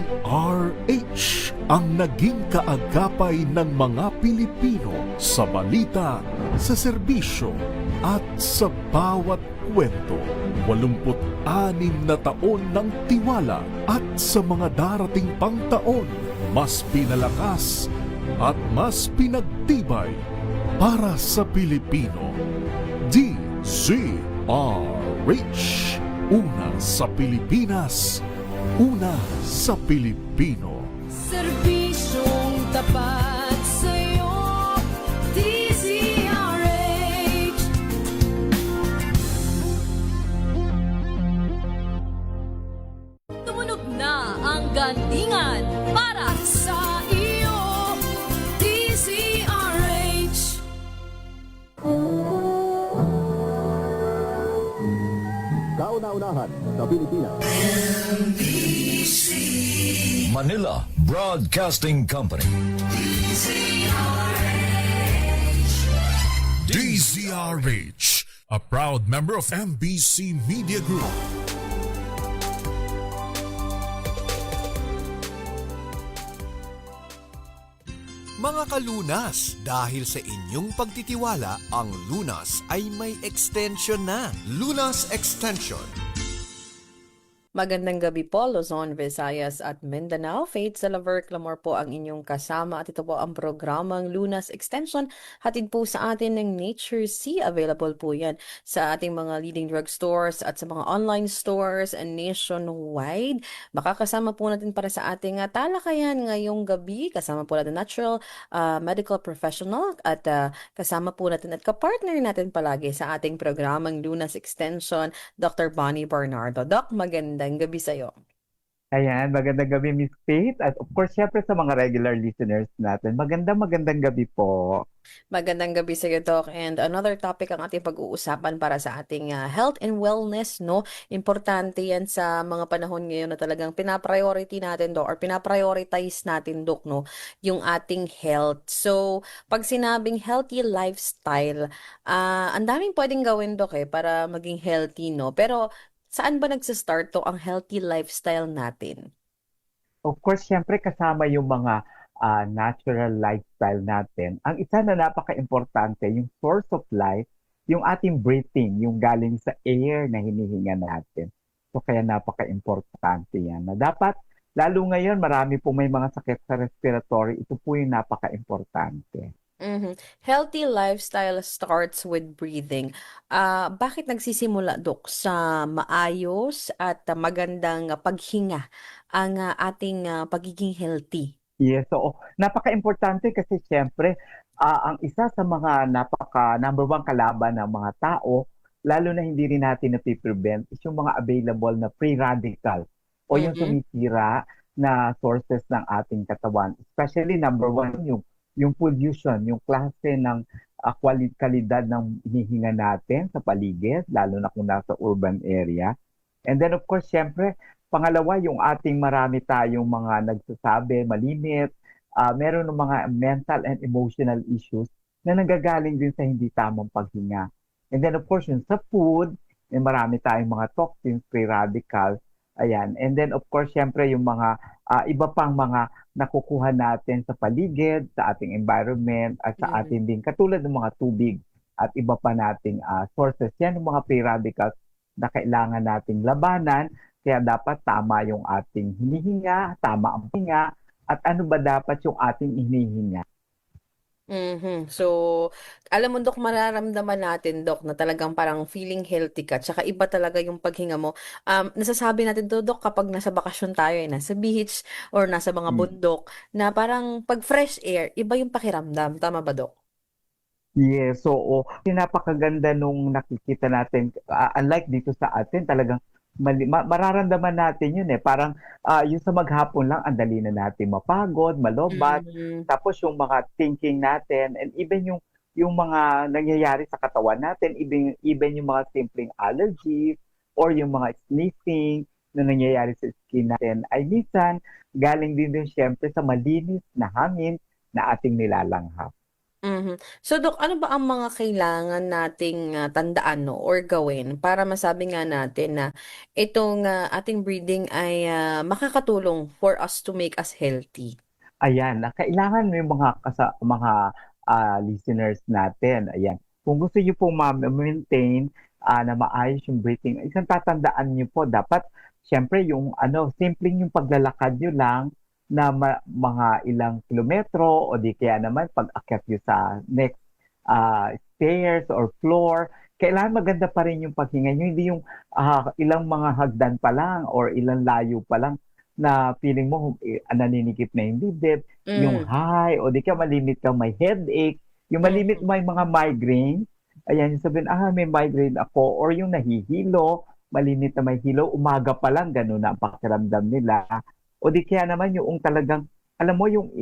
DZRH ang naging kaagapay ng mga Pilipino sa balita, sa serbisyo at sa bawat kwento. 86 na taon ng tiwala at sa mga darating pang taon, mas pinalakas at mas pinagtibay para sa Pilipino. DZRH. Una sa Pilipinas, una sa Pilipino. Serbisyong tapat sa'yo, DZRH. Tumunog na ang gandingan para sa iyo, DZRH. Kauna-unahan sa Pilipinas. Manila Broadcasting Company. DZRH, a proud member of MBC Media Group. Mga kalunas, dahil sa inyong pagtitiwala, ang Lunas ay may extension na. Lunas Extension. Magandang gabi po, Luzon, Visayas at Mindanao. Faith Salaver Clamor po ang inyong kasama at ito po ang programang Lunas Extension. Hatid po sa atin ng Nature C. Available po yan sa ating mga leading drugstores at sa mga online stores and nationwide. Makakasama po natin para sa ating talakayan ngayong gabi. Kasama po natin natural medical professional at kasama po natin at kapartner natin palagi sa ating programang Lunas Extension, Dr. Bonnie Bernardo. Doc, magandang gabi sa'yo. Ayan, magandang gabi, Miss Faith. At of course, syempre sa mga regular listeners natin, magandang gabi po. Magandang gabi sa iyo, Doc. And another topic ang ating pag-uusapan para sa ating health and wellness, no? Importante yan sa mga panahon ngayon na talagang pinapriority natin, Doc, or pinaprioritize natin, Doc, no? Yung ating health. So, pag sinabing healthy lifestyle, ang daming pwedeng gawin, Doc, para maging healthy, no? Pero, saan ba nagsistart to ang healthy lifestyle natin? Of course, syempre kasama yung mga natural lifestyle natin. Ang isa na napaka-importante, yung source of life, yung ating breathing, yung galing sa air na hinihinga natin. So kaya napaka-importante yan. Na dapat, lalo ngayon, marami po may mga sakit sa respiratory, ito po yung napaka-importante. Healthy lifestyle starts with breathing. Bakit nagsisimula, Dok, sa maayos at magandang paghinga ang ating pagiging healthy? Yes, so napaka-importante kasi siyempre, ang isa sa mga number one kalaban ng mga tao, lalo na hindi rin natin napiprevent, is yung mga available na free radical o yung sumisira na sources ng ating katawan. Especially number one, yung pollution, yung klase ng kalidad ng hinihinga natin sa paligid, lalo na kung nasa urban area. And then of course, syempre, pangalawa, yung ating marami tayong mga nagsasabi, malimit, meron ng mga mental and emotional issues na nanggagaling din sa hindi tamang paghinga. And then of course, yung sa food, marami tayong mga toxins, free radicals, ayan. And then of course, syempre, yung mga iba pang mga nakukuha natin sa paligid, sa ating environment, at sa ating din, katulad ng mga tubig at iba pa nating sources. Yan yung mga free radicals na kailangan nating labanan, kaya dapat tama yung ating hinihinga, tama ang hinga, at ano ba dapat yung ating hinihinga. So, alam mo, Dok, mararamdaman natin, Dok, na talagang parang feeling healthy ka, tsaka iba talaga yung paghinga mo. Nasasabi natin to, Dok, kapag nasa bakasyon tayo, nasa beach, or nasa mga bundok, na parang pag fresh air, iba yung pakiramdam. Tama ba, Dok? Yes, so napakaganda nung nakikita natin, unlike dito sa atin, talagang mararamdaman natin yun parang yung sa maghapon lang, ang dali na natin mapagod, malobat, tapos yung mga thinking natin, and even yung mga nangyayari sa katawan natin, even yung mga simpleng allergies, or yung mga sneezing na nangyayari sa skin natin, ay minsan galing din syempre sa malinis na hangin na ating nilalanghap. Mhm. So Dok, ano ba ang mga kailangan nating, tandaan 'no or gawin para masabi nga natin na itong, ating breathing ay, makakatulong for us to make us healthy? Ayan, na kailangan may listeners natin, ayan. Kung gusto niyo pong ma-maintain, na maayos yung breathing, isang tatandaan niyo po dapat siyempre yung ano, simpleng yung paglalakad niyo lang na mga ilang kilometro o di kaya naman pag-akyat niyo sa next stairs or floor, kailangan maganda pa rin yung paghinga niyo, hindi yung ilang mga hagdan pa lang or ilang layo pa lang na feeling mo naninikip na yung dibdib, yung Hmm, high, o di kaya malimit kang may headache, yung malimit mm. may mga migraine, ayan, yung sabihin, may migraine ako, or yung nahihilo, malimit na may hilo, umaga pa lang, gano'n na ang pakiramdam nila. O di kaya naman yung talagang, alam mo, yung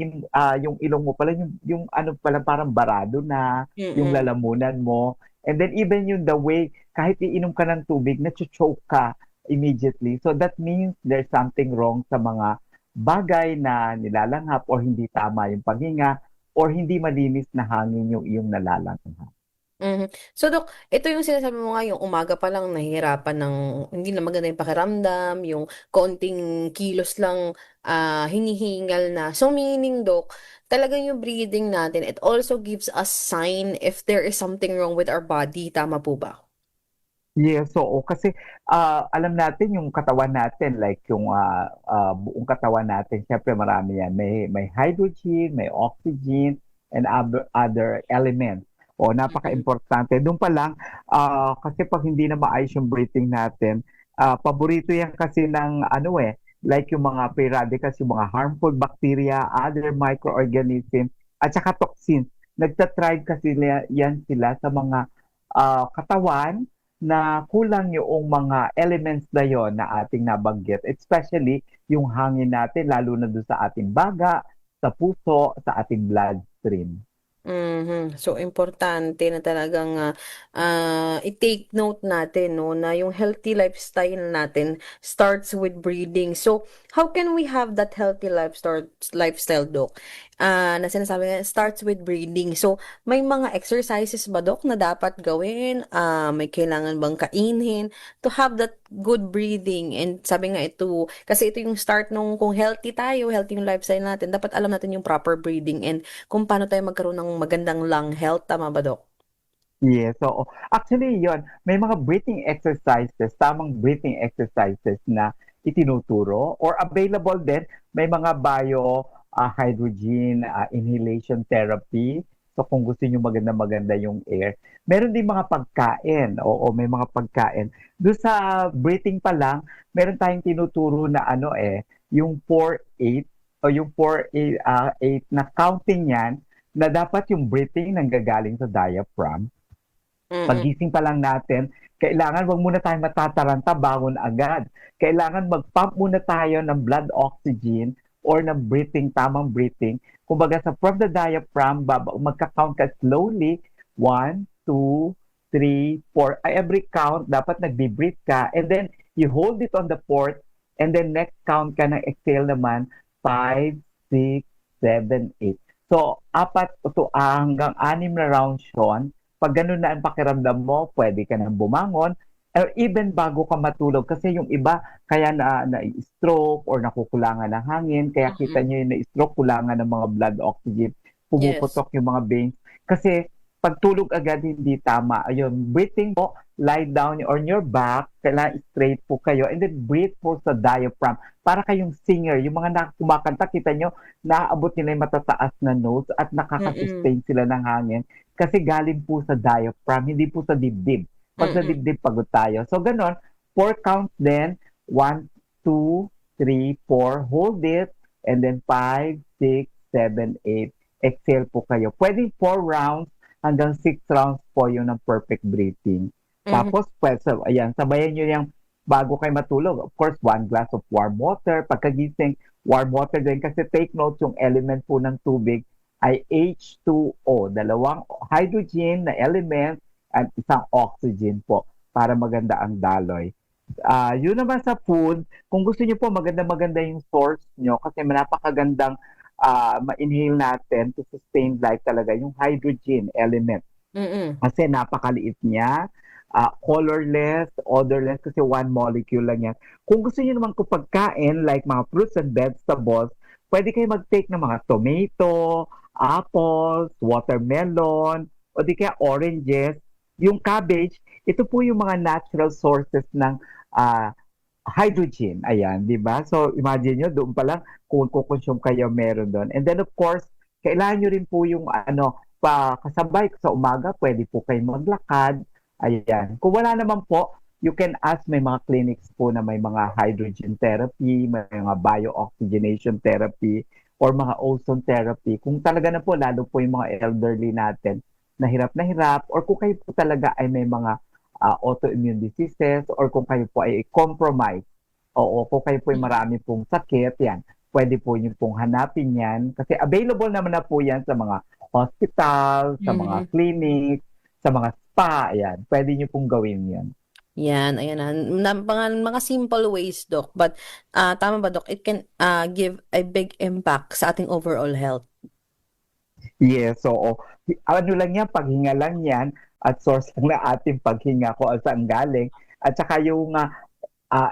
ilong mo pala, yung ano pala, parang barado na, yung Mm. lalamunan mo, and then even yung the way, kahit iinom ka ng tubig, choke ka, immediately. So that means there's something wrong sa mga bagay na nilalanghap or hindi tama yung paghinga or hindi malinis na hangin yung iyong nalalanghap. Mhm. So Dok, ito yung sinasabi mo nga yung umaga pa lang nahihirapan ng hindi na maganda yung pakiramdam, yung konting kilos lang, hinihingal na. So meaning Dok, talagang yung breathing natin, it also gives us sign if there is something wrong with our body, tama po ba? Yes, oo. Kasi alam natin yung katawan natin, like yung buong katawan natin, syempre marami yan. May hydrogen, may oxygen, and other elements. O, Mm. napaka-importante. Doon pa lang, kasi pag hindi na maayos yung breathing natin, paborito yan kasi ng ano like yung mga free radicals, yung mga harmful bacteria, other microorganisms, at saka toxins. Nagtatribe kasi yan sila sa mga katawan na kulang yung mga elements na yon na ating nabanggit, especially yung hangin natin, lalo na doon sa ating baga, sa puso, sa ating bloodstream. Mhm. So importante na talagang, i-take note natin 'no, na yung healthy lifestyle natin starts with breathing. So, how can we have that healthy lifestyle, Dok? Na sinasabi nga starts with breathing. So, may mga exercises ba, Dok, na dapat gawin? May kailangan bang kainin to have that good breathing? And sabi nga ito kasi ito yung start nung kung healthy tayo, healthy yung lifestyle natin, dapat alam natin yung proper breathing and kung paano tayo magkaroon ng magandang lung health, tama ba, Dok? Yes, oo. Actually, yon may mga breathing exercises, tamang breathing exercises na itinuturo or available din. May mga hydrogen inhalation therapy. So kung gusto niyo maganda-maganda yung air. Meron din mga pagkain. Oo, may mga pagkain. Doon sa breathing pa lang, meron tayong tinuturo na yung 4-8 o yung 4-8 na counting yan na dapat yung breathing nanggagaling sa diaphragm. Mm. Pagising pa lang natin, kailangan wag muna tayong matataranta, bangon agad. Kailangan mag-pump muna tayo ng blood oxygen or ng breathing, tamang breathing. Kumbaga from the diaphragm, magka-count ka slowly, 1, 2, 3, 4. Every count, dapat nagbe-breathe ka. And then, you hold it on the fourth. And then, next count ka ng exhale naman, 5, 6, 7, 8. So, 4 hanggang 6 na rounds yun. Pag ganun na ang pakiramdam mo, pwede ka nang bumangon. Or even bago ka matulog. Kasi yung iba, kaya na-stroke or nakukulangan ng hangin. Kaya kita Mm. nyo yung na-stroke, kulangan ng mga blood oxygen. Yes. Pumuputok yung mga veins. Kasi pagtulog agad hindi tama. Ayun, breathing po, lie down on your back. Kailangan straight po kayo. And then breathe po sa diaphragm. Para kayong singer. Yung mga kumakanta, kita nyo, naaabot nila yung matataas na notes at Mm. nakakasustain sila ng hangin. Kasi galing po sa diaphragm, hindi po sa dibdib. Pag sa Mm. dibdib, pagod tayo. So, ganon. 4 counts then. 1, 2, 3, 4. Hold it. And then 5, 6, 7, 8. Exhale po kayo. Pwede 4 rounds hanggang 6 rounds po yun ng perfect breathing. Mhm. Tapos, ayan, sabayan nyo yung bago kayo matulog. Of course, 1 glass of warm water. Pagkagising, warm water din. Kasi take note, yung element po ng tubig ay H2O, 2 hydrogen na element at isang oxygen po para maganda ang daloy. Yun naman sa food, kung gusto niyo po maganda-maganda yung source nyo kasi napakagandang ma-inhale natin to sustain life talaga yung hydrogen element. Mm-mm. Kasi napakaliit niya, colorless, odorless, kasi one molecule lang yan. Kung gusto niyo naman kung pagkain, like mga fruits and vegetables, pwede kayo mag-take ng mga tomato, apples, watermelon, o di kaya oranges. Yung cabbage, ito po yung mga natural sources ng hydrogen. Ayan, di ba? So, imagine nyo, doon pa lang, kung kukonsume kayo, meron doon. And then, of course, kailangan nyo rin po yung kasabay sa umaga, pwede po kayo maglakad. Ayan. Kung wala naman po, you can ask, may mga clinics po na may mga hydrogen therapy, may mga bio-oxygenation therapy, or mga ozone therapy. Kung talaga na po, lalo po yung mga elderly natin na hirap, or kung kayo po talaga ay may mga autoimmune diseases, or kung kayo po ay compromised, o kung kayo po ay marami pong sakit, yan, pwede po nyo pong hanapin yan. Kasi available naman na po yan sa mga hospital, sa mga clinic, sa mga spa, yan. Pwede nyo pong gawin yan. Yan, ayan na. Mga simple ways, Doc. But tama ba, Doc? It can give a big impact sa ating overall health. Yes, so ano lang yan, paghinga lang yan, at source lang na ating paghinga kung saan galing. At saka yung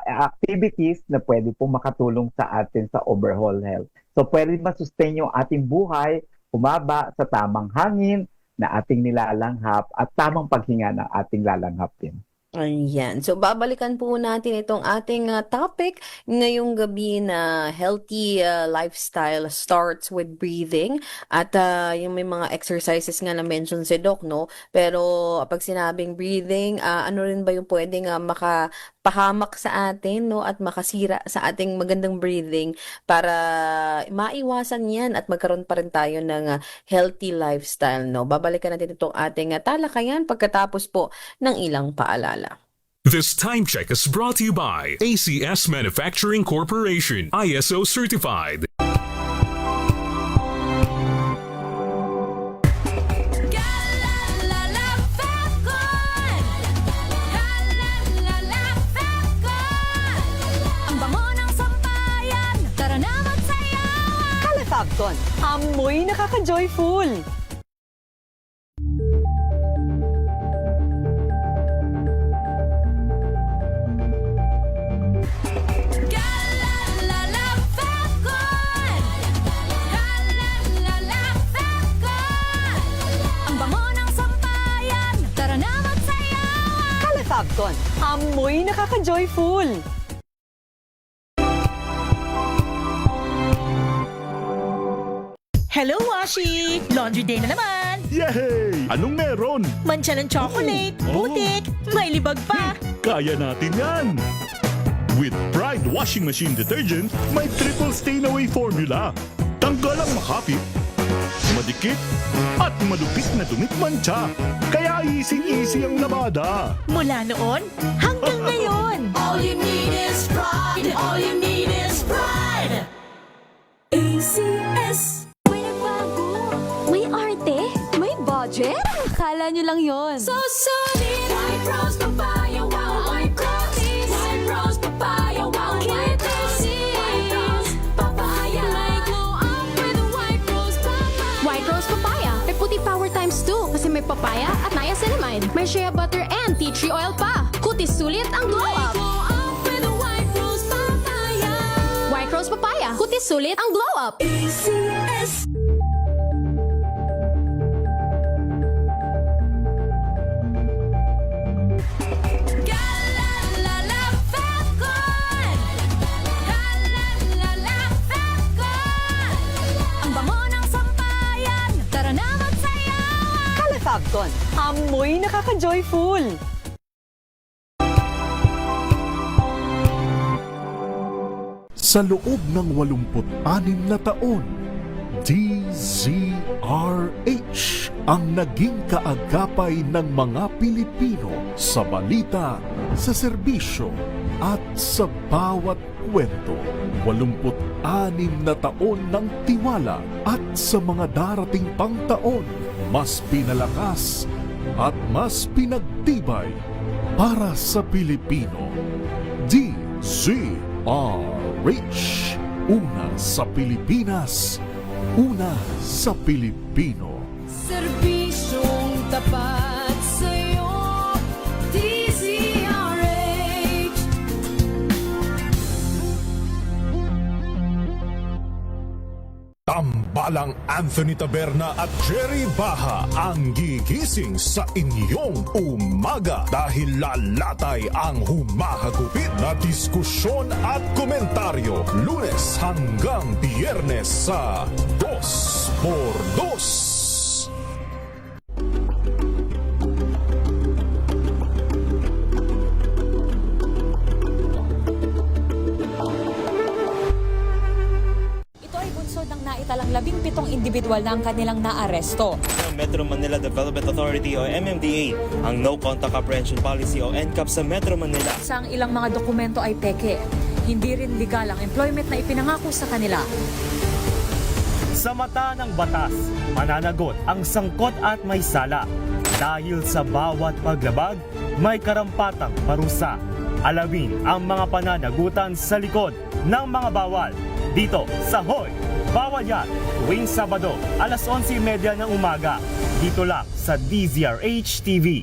activities na pwede pong makatulong sa atin sa overall health. So pwede masustain yung ating buhay, humaba sa tamang hangin na ating nilalanghap at tamang paghinga ng ating lalanghap din. Ayan. So, babalikan po natin itong ating topic ngayong gabi na healthy lifestyle starts with breathing. At yung may mga exercises nga na-mention si Doc, no? Pero pag sinabing breathing, ano rin ba yung pwedeng makapahamak sa atin, no? At makasira sa ating magandang breathing para maiwasan yan at magkaroon pa rin tayo ng healthy lifestyle, no? Babalikan natin itong ating talakayan pagkatapos po ng ilang paalala. This time check is brought to you by ACS Manufacturing Corporation, ISO certified. Ang bango ng sampayan, tara na magsayawan! Calefabcon, amoy nakaka-joyful. Ang bango ng sampayan, tara na magsayawan! Calefabcon, amoy nakaka-joyful. Hello, Washi! Laundry day na naman! Yay! Anong meron? Mancha ng chocolate, putik, may libag pa! Kaya natin yan! With Pride Washing Machine Detergent, may triple stain-away formula. Tanggal ang makapit, madikit, at malupit na dumit mancha. Kaya easy-easy ang labada. Mula noon hanggang ngayon! All you need is pride! All you need is pride! ACS! May nagbago! May arte! May budget! Akala nyo lang yon. So solid! White Rose Papaya, wow! White Rose! White Rose Papaya, wow! White Rose! White Rose Papaya! May glow up with White Rose Papaya! White Rose Papaya. May puti power times 2 kasi may papaya at niacinamide. May shea butter and tea tree oil pa. Kutis sulit ang glow up. Glow up with White Rose Papaya! White Rose Papaya. Kutis sulit ang glow up. ACS! Ang bango ng sampayan, tara na magsayawan! Calefabcon, amoy nakaka-joyful. Sa loob ng 86 na taon, DZRH ang naging kaagapay ng mga Pilipino sa balita, sa serbisyo at sa bawat kwento. 86 na taon ng tiwala at sa mga darating pang taon, mas pinalakas at mas pinagtibay para sa Pilipino. DZRH, una sa Pilipinas, Una sa Pilipino. Serbisyong tapat sa'yo, DZRH. Tambalang Anthony Taberna at Jerry Baha ang gigising sa inyong umaga dahil lalatay ang humahagupit na diskusyon at komentaryo Lunes hanggang Biyernes sa 2x2. Ng naitalang 17 individual na ang kanilang naaresto. Metro Manila Development Authority o MMDA ang No Contact Apprehension Policy o NCAP sa Metro Manila. Sa ang ilang mga dokumento ay peke. Hindi rin legal ang employment na ipinangako sa kanila. Sa mata ng batas, mananagot ang sangkot at may sala. Dahil sa bawat paglabag, may karampatang parusa. Alamin ang mga pananagutan sa likod ng mga bawal. Dito sa Hoy! Bawal Yan! Tuwing Sabado, alas 11:30 ng umaga. Dito lang sa DZRH TV.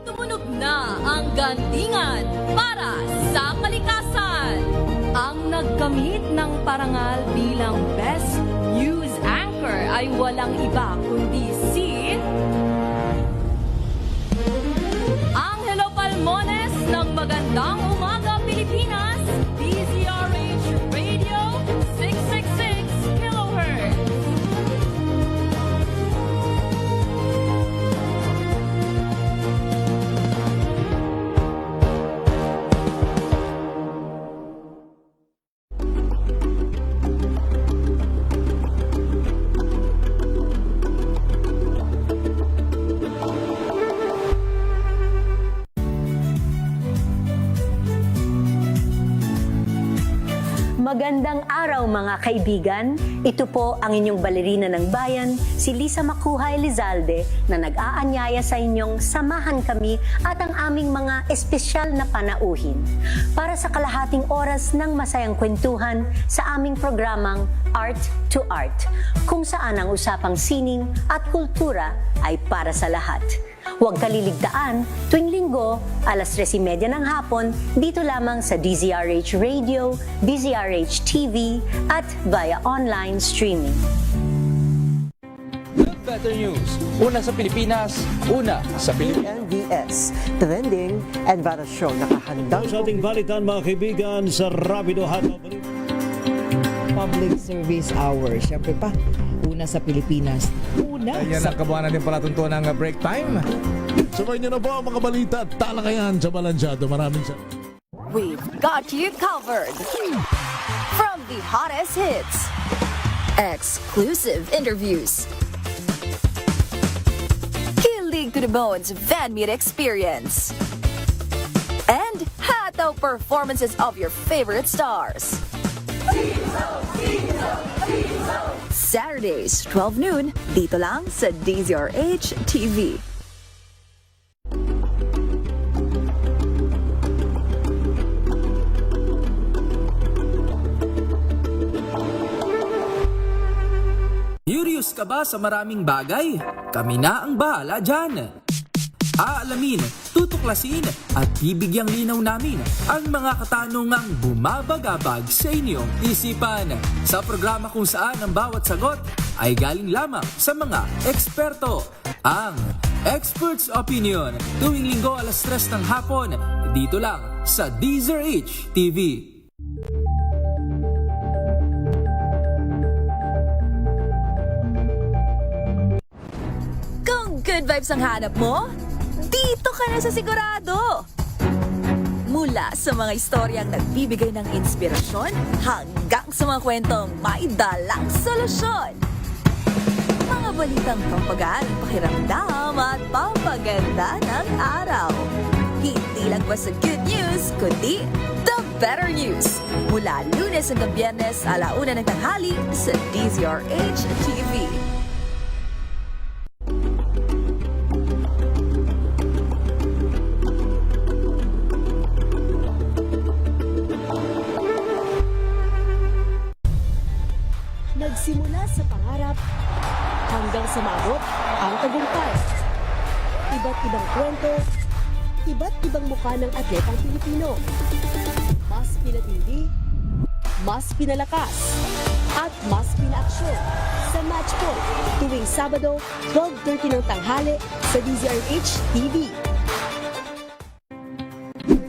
Tumunog na ang gandingan para sa kalikasan. Ang nagkamit ng parangal bilang Best News Anchor ay walang iba kundi si Angelo Palmones ng Magandang Umaga Pilipinas, DZRH Radio 666 kHz. Magandang araw mga kaibigan. Ito po ang inyong balerina ng bayan, si Lisa Makuha Elizalde na nag-aanyaya sa inyong samahan kami at ang aming mga espesyal na panauhin para sa kalahating oras ng masayang kwentuhan sa aming programang Art to Art, kung saan ang usapang sining at kultura ay para sa lahat. Huwag kaliligtaan, tuwing linggo, alas 3:30 ng hapon, dito lamang sa DZRH Radio, DZRH TV, at via online streaming. Better News. Una sa Pilipinas, una sa Pilipinas. NBS, Trending and Viral Show. Nakahandang sa ating balitan mga kaibigan sa Rapido Hataw. Public Service Hour. Siyempre pa, una sa Pilipinas. Una Ayan ang kabuhanan din palatuntuan ng break time. Sabay niyo na po ang mga balita at talakayan sa Balansyado. Maraming sa... We've got you covered. From the hottest hits, exclusive interviews, kilig to the bones fan meet experience, and hataw performances of your favorite stars. Saturdays, 12 noon, dito lang sa DZRH TV. Curious ka ba sa maraming bagay? Kami na ang bahala dyan. Aalamin, tutuklasin at bibigyang linaw namin ang mga katanungang bumabagabag sa inyong isipan. Sa programa kung saan ang bawat sagot ay galing lamang sa mga eksperto. Ang Expert's Opinion, tuwing linggo alas 3 ng hapon, dito lang sa DZRH TV. Kung good vibes ang hanap mo, dito ka na sa sigurado! Mula sa mga istoryang nagbibigay ng inspirasyon hanggang sa mga kwentong may dalang solusyon. Mga balitang pampagaan ang pakiramdam at pampaganda ng araw. Hindi lang ba sa good news, kundi the better news. Mula Lunes hanggang Biyernes, 1:00 ng tanghali sa DZRH TV. sa pangarap hanggang sa maabot ang tagumpay. Iba't ibang kwento, iba't ibang mukha ng atletang Pilipino. Mas pinatindi, mas pinalakas, at mas pinaaksyon sa Match Point tuwing Sabado, 12:30 ng tanghali sa DZRH TV.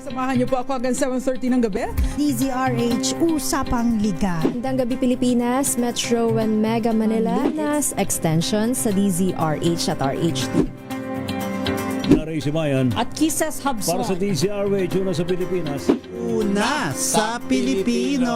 Samahan niyo po ako hanggang 7:30 ng gabi. DZRH Usapang Liga. Magandang gabi Pilipinas, Metro and Mega Manila, Lunas Extension sa DZRH at RHT. Naray si Mayan. At Kisses Hubson. Para sa DZRH, una sa Pilipinas. Una sa Pilipino.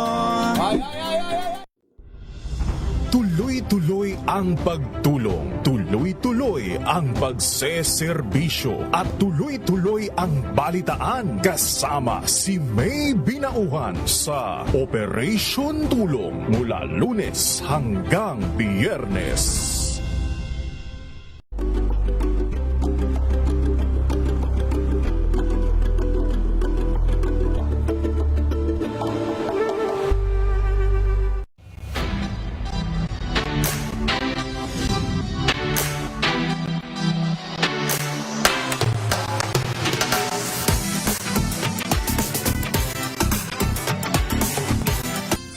Tuloy-tuloy ang pagtulong, tuloy-tuloy ang pagseserbisyo, at tuloy-tuloy ang balitaan kasama si May Binauhan sa Operation Tulong mula Lunes hanggang Biyernes.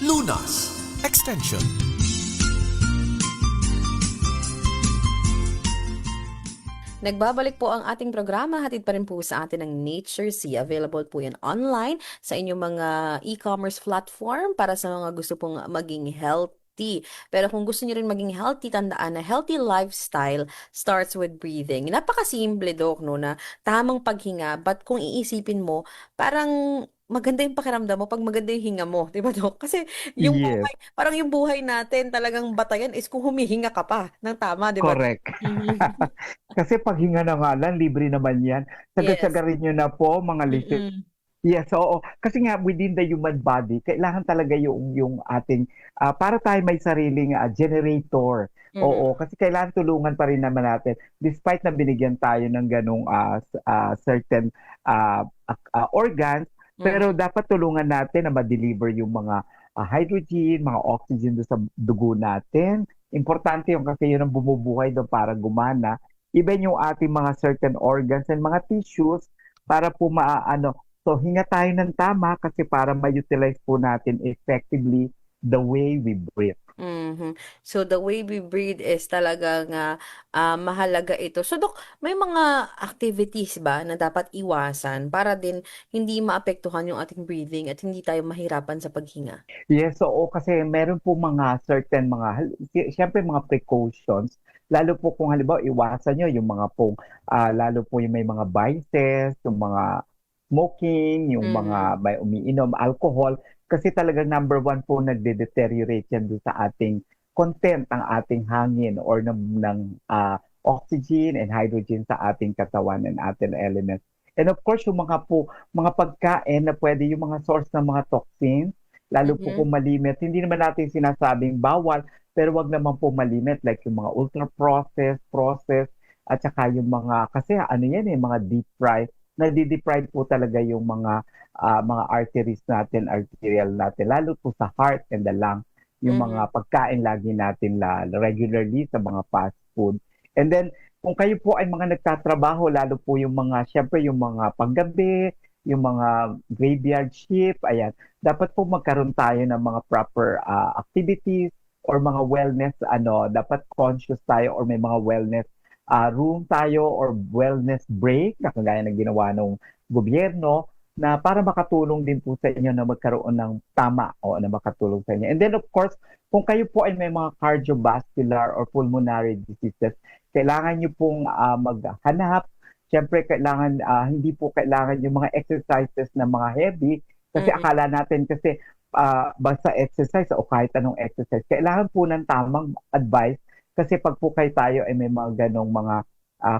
Lunas Extension. Nagbabalik po ang ating programa. Hatid pa rin po sa atin ng Nature Sea. Available po yan online sa inyong mga e-commerce platform para sa mga gusto pong maging healthy. Pero kung gusto niyo rin maging healthy, tandaan na healthy lifestyle starts with breathing. Napakasimple, Dok, no, na tamang paghinga. But kung iisipin mo, parang maganda yung pakiramdam mo pag maganda yung hinga mo, di ba, Dok? Kasi yung Yes. buhay, parang yung buhay natin talagang batayan is kung humihinga ka pa ng tama, di ba? Correct. Mhm. Kasi paghinga na nga lang, libre naman yan. Sagat-sagarin nyo na po, mga listeners. Mm-mm. Yes, oo. Kasi nga, within the human body, kailangan talaga yung ating, para tayo may sariling generator. Mm. Oo, kasi kailangan tulungan pa rin naman natin. Despite na binigyan tayo ng ganong certain organs, pero dapat tulungan natin na ma-deliver yung mga hydrogen, mga oxygen doon sa dugo natin. Importante yung kasi yun ang bumubuhay doon para gumana. Even yung ating mga certain organs and mga tissues para po so hinga tayo ng tama kasi para ma-utilize po natin effectively the way we breathe. Mhm. So the way we breathe is talagang mahalaga ito. So Dok, may mga activities ba na dapat iwasan para din hindi maapektuhan yung ating breathing at hindi tayo mahirapan sa paghinga? Yes, oo, kasi meron po mga certain siyempre mga precautions, lalo po kung halimbawa iwasan nyo yung mga pong, lalo po yung may mga vices, yung mga smoking, yung mga may umiinom, alcohol, kasi talagang number one po nagde-deteriorate yan doon sa ating content, ang ating hangin or ng oxygen and hydrogen sa ating katawan and ating elements. And of course, yung mga pagkain na pwede yung mga source ng mga toxins, lalo po kung malimit. Hindi naman natin sinasabing bawal, pero wag naman po malimit like yung mga processed, at saka yung mga, kasi mga deep fry, nadi-deprive po talaga yung mga arteries natin, arterial natin, lalo po sa heart and the lung, yung mga pagkain lagi natin regularly sa mga fast food. And then, kung kayo po ay mga nagtatrabaho, lalo po yung mga, syempre yung mga paggabi, yung mga graveyard shift, ayan, dapat po magkaroon tayo ng mga proper activities or mga wellness, dapat conscious tayo or may mga wellness room tayo or wellness break na kagaya ng ginawa ng gobyerno na para makatulong din po sa inyo na magkaroon ng tama o na makatulong sa inyo. And then of course, kung kayo po ay may mga cardiovascular or pulmonary diseases, kailangan nyo pong maghanap. Siyempre, hindi po kailangan yung mga exercises na mga heavy kasi akala natin kasi basta exercise o kahit anong exercise, kailangan po ng tamang advice. Kasi pag po tayo ay may mga ganong mga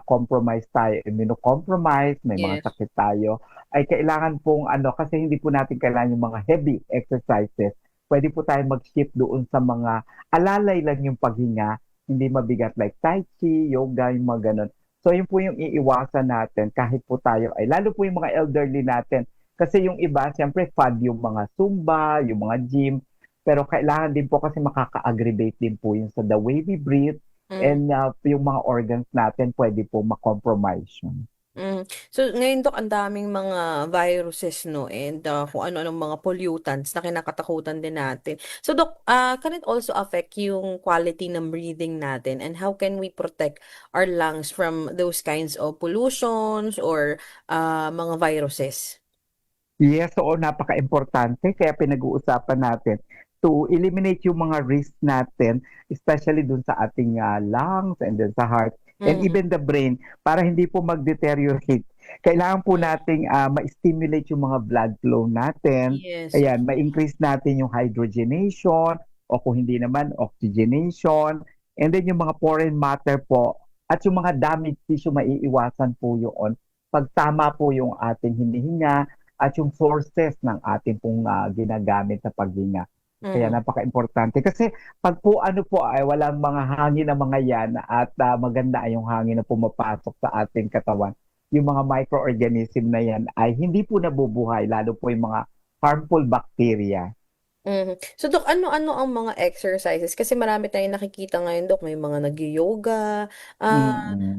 compromise tayo, immunocompromise, may mga sakit tayo, ay kailangan pong kasi hindi po natin kailangan yung mga heavy exercises. Pwede po tayo mag-shift doon sa mga alalay lang yung paghinga, hindi mabigat like tai chi, yoga, yung mga ganon. So yun po yung iiwasan natin kahit po tayo ay, lalo po yung mga elderly natin. Kasi yung iba, siyempre fad yung mga Zumba, yung mga gym, pero kailangan din po kasi makaka-aggravate din po yun sa the way we breathe and yung mga organs natin pwede po ma-compromise yun. So ngayon Dok, ang daming mga viruses no and kung ano-anong mga pollutants na kinakatakutan din natin. So Dok, can it also affect yung quality ng breathing natin and how can we protect our lungs from those kinds of pollutions or mga viruses? Yes, oo, napaka-importante kaya pinag-uusapan natin to eliminate yung mga risk natin, especially dun sa ating lungs and then sa heart and even the brain para hindi po mag-deteriorate. Kailangan po nating ma-stimulate yung mga blood flow natin. Yes. Ayan, ma-increase natin yung hydrogenation o kung hindi naman oxygenation. And then yung mga foreign matter po at yung mga damaged tissue maiiwasan po yun pag tama po yung ating hinihinga at yung sources ng ating pong ginagamit sa paghinga. Kaya napaka-importante. Kasi pag po ano po ay walang mga hangin na mga yan at maganda ay yung hangin na pumapasok sa ating katawan, yung mga microorganism na yan ay hindi po nabubuhay, lalo po yung mga harmful bacteria. So Dok, ano-ano ang mga exercises? Kasi marami tayong nakikita ngayon Dok, may mga nag-yoga,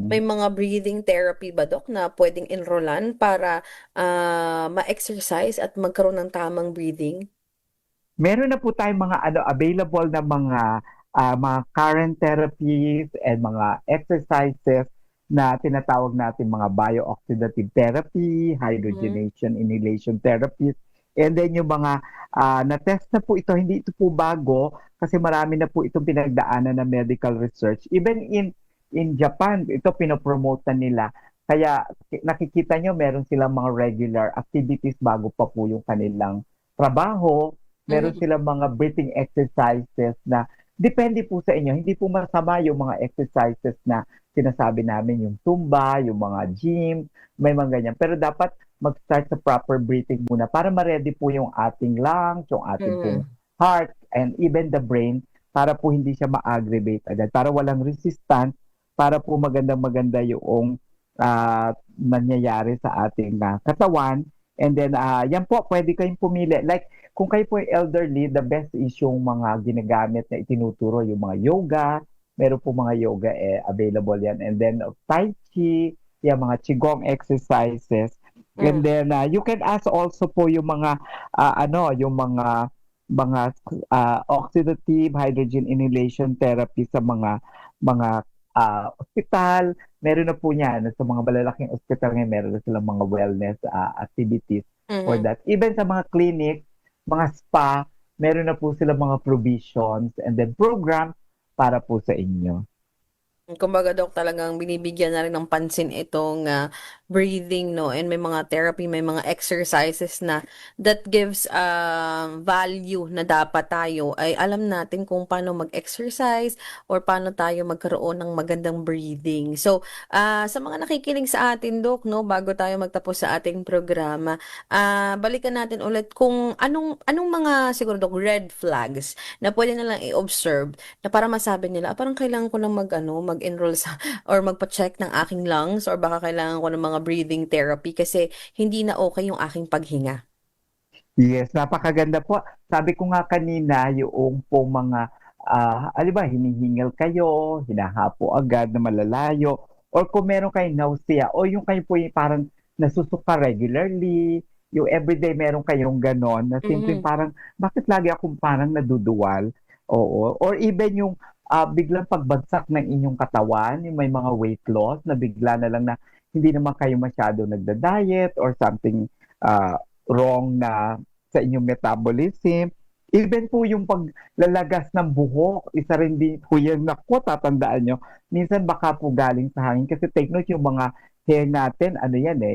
may mga breathing therapy ba Dok na pwedeng enrollan para ma-exercise at magkaroon ng tamang breathing? Meron na po tayong mga available na mga current therapies and mga exercises na tinatawag natin mga bio-oxidative therapy, hydrogenation inhalation therapies, and then yung mga na-test na po ito, hindi ito po bago kasi marami na po itong pinagdaanan na medical research. Even in Japan, ito pinopromote na nila. Kaya nakikita nyo, meron silang mga regular activities bago pa po yung kanilang trabaho. Meron silang mga breathing exercises na depende po sa inyo. Hindi po masama yung mga exercises na sinasabi namin, yung Zumba, yung mga gym, may mga ganyan. Pero dapat mag-start sa proper breathing muna para ma-ready po yung ating lungs, yung ating pong heart, and even the brain para po hindi siya ma-aggravate agad. Para walang resistance, para po magandang-maganda yung nangyayari sa ating katawan. And then, yan po, pwede kayong pumili. Like, kung kayo po yung elderly, the best is yung mga ginagamit na itinuturo, yung mga yoga. Meron po mga yoga available yan. And then, Tai Chi, yung mga Qigong exercises. And then, you can ask also po yung mga, yung mga oxidative hydrogen inhalation therapy sa mga ospital. Meron na po niyan. Sa mga malalaking ospital ngayon, meron na silang mga wellness activities for that. Even sa mga clinic, mga spa, meron na po silang mga provisions and then programs para po sa inyo. Kumbaga Dok, talagang binibigyan na rin ng pansin itong breathing, no? And may mga therapy, may mga exercises na that gives value na dapat tayo ay alam natin kung paano mag-exercise or paano tayo magkaroon ng magandang breathing. So, sa mga nakikinig sa atin, Dok, no, bago tayo magtapos sa ating programa, balikan natin ulit kung anong mga siguro Dok, red flags na pwede nilang i-observe na para masabi nila, parang kailangan ko na mag-enroll sa or magpa-check ng aking lungs or baka kailangan ko ng mga breathing therapy kasi hindi na okay yung aking paghinga. Yes, napakaganda po. Sabi ko nga kanina, yung po mga, hinihingal kayo, hinahapo agad na malalayo, or kung meron kayong nausea, o yung kayo po yung parang nasusuka regularly, yung everyday meron kayong ganon, na simple parang, bakit lagi akong parang naduduwal? Oo. Or even yung biglang pagbagsak ng inyong katawan, yung may mga weight loss na bigla na lang na hindi naman kayo masyado nagda-diet or something wrong na sa inyong metabolism. Even po yung paglalagas ng buhok, isa rin din po yan, naku, tatandaan nyo, minsan baka po galing sa hangin. Kasi take note, yung mga hair natin,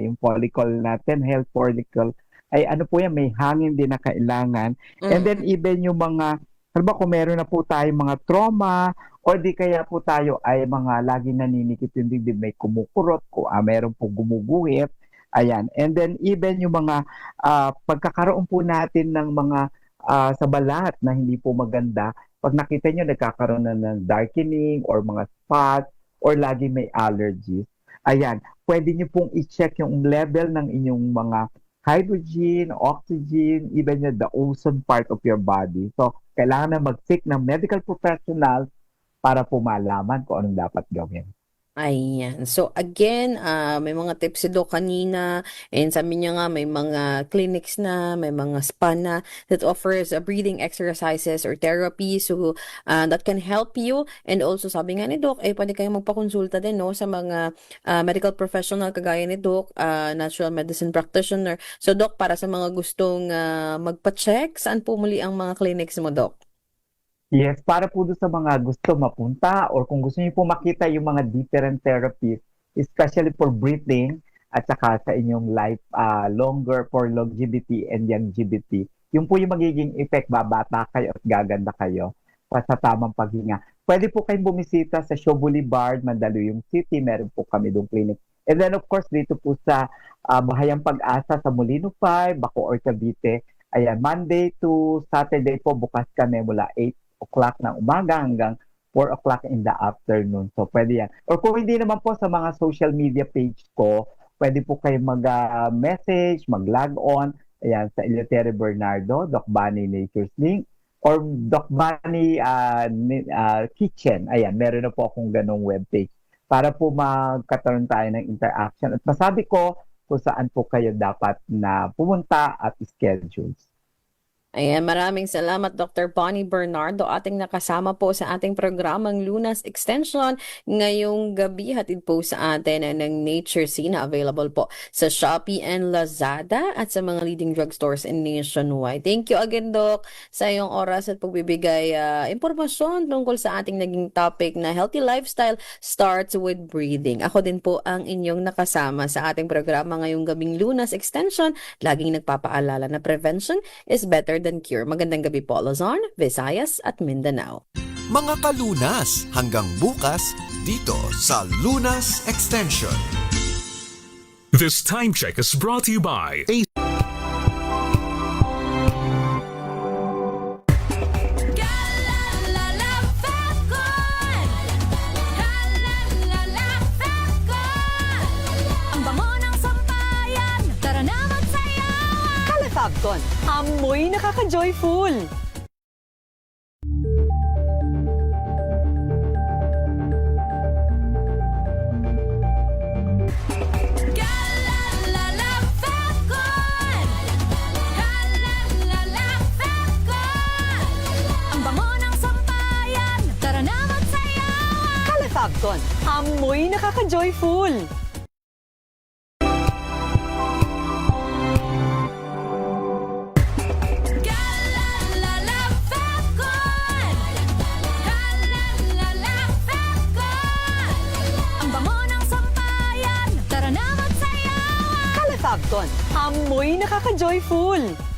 yung follicle natin, hair follicle, ay po yan, may hangin din na kailangan. And then even yung mga, kung meron na po tayong mga trauma, o di kaya po tayo ay mga laging naninikip yung dibdib, may kumukurot, meron po gumuguhit, ayan. And then even yung mga pagkakaroon po natin ng mga sa balat na hindi po maganda, pag nakita nyo nagkakaroon na ng darkening or mga spots or lagi may allergies, ayan, pwede nyo pong i-check yung level ng inyong mga hydrogen, oxygen, even the ozone part of your body. So, kailangan na mag-seek ng medical professional para po malaman kung anong dapat gawin. Ayan. So again, may mga tips si Doc kanina and sabi niya nga may mga clinics na, may mga spa na that offers breathing exercises or therapy so that can help you. And also sabi nga ni Doc, pwede kayong magpakonsulta din no, sa mga medical professional kagaya ni Doc, natural medicine practitioner. So Doc, para sa mga gustong magpa-check, saan po muli ang mga clinics mo, Doc? Yes, para po doon sa mga gusto mapunta or kung gusto niyo po makita yung mga different therapies, especially for breathing at saka sa inyong life longer for longevity and longevity. Yung po yung magiging effect, babata kayo at gaganda kayo sa tamang paghinga. Pwede po kayong bumisita sa Shaw Boulevard, Mandaluyong City, meron po kami doong clinic. And then of course, dito po sa Bahayang Pag-asa sa Molino 5, Bacoor, Cavite. Ayan, Monday to Saturday po bukas kami mula 8 o'clock ng umaga hanggang 4 o'clock in the afternoon. So, pwede yan. Or kung hindi naman po sa mga social media page ko, pwede po kayo mag-message, mag-log on. Ayan, sa Eleuterio Bernardo, Doc Bunny Nature's Link, or Doc Bunny Kitchen. Ayan, meron na po akong ganong webpage para po magkataroon tayo ng interaction. At masabi ko kung saan po kayo dapat na pumunta at schedule. Ayan, maraming salamat Dr. Bonnie Bernardo, ating nakasama po sa ating programang Lunas Extension ngayong gabi. Hatid po sa atin ng Nature C na available po sa Shopee and Lazada at sa mga leading drugstores in nationwide. Thank you again, Doc, sa iyong oras at pagbibigay impormasyon tungkol sa ating naging topic na healthy lifestyle starts with breathing. Ako din po ang inyong nakasama sa ating programa ngayong gabing Lunas Extension. Laging nagpapaalala na prevention is better than cure. Magandang gabi po, Luzon, Visayas at Mindanao. Mga kalunas, hanggang bukas dito sa Lunas Extension. This time check is brought to you by Fabcon, amoy nakaka-joyful! Ang bango ng sampayan, tara na magsayawan! Fabcon, amoy nakaka-joyful! Fabcon, amoy nakaka-joyful!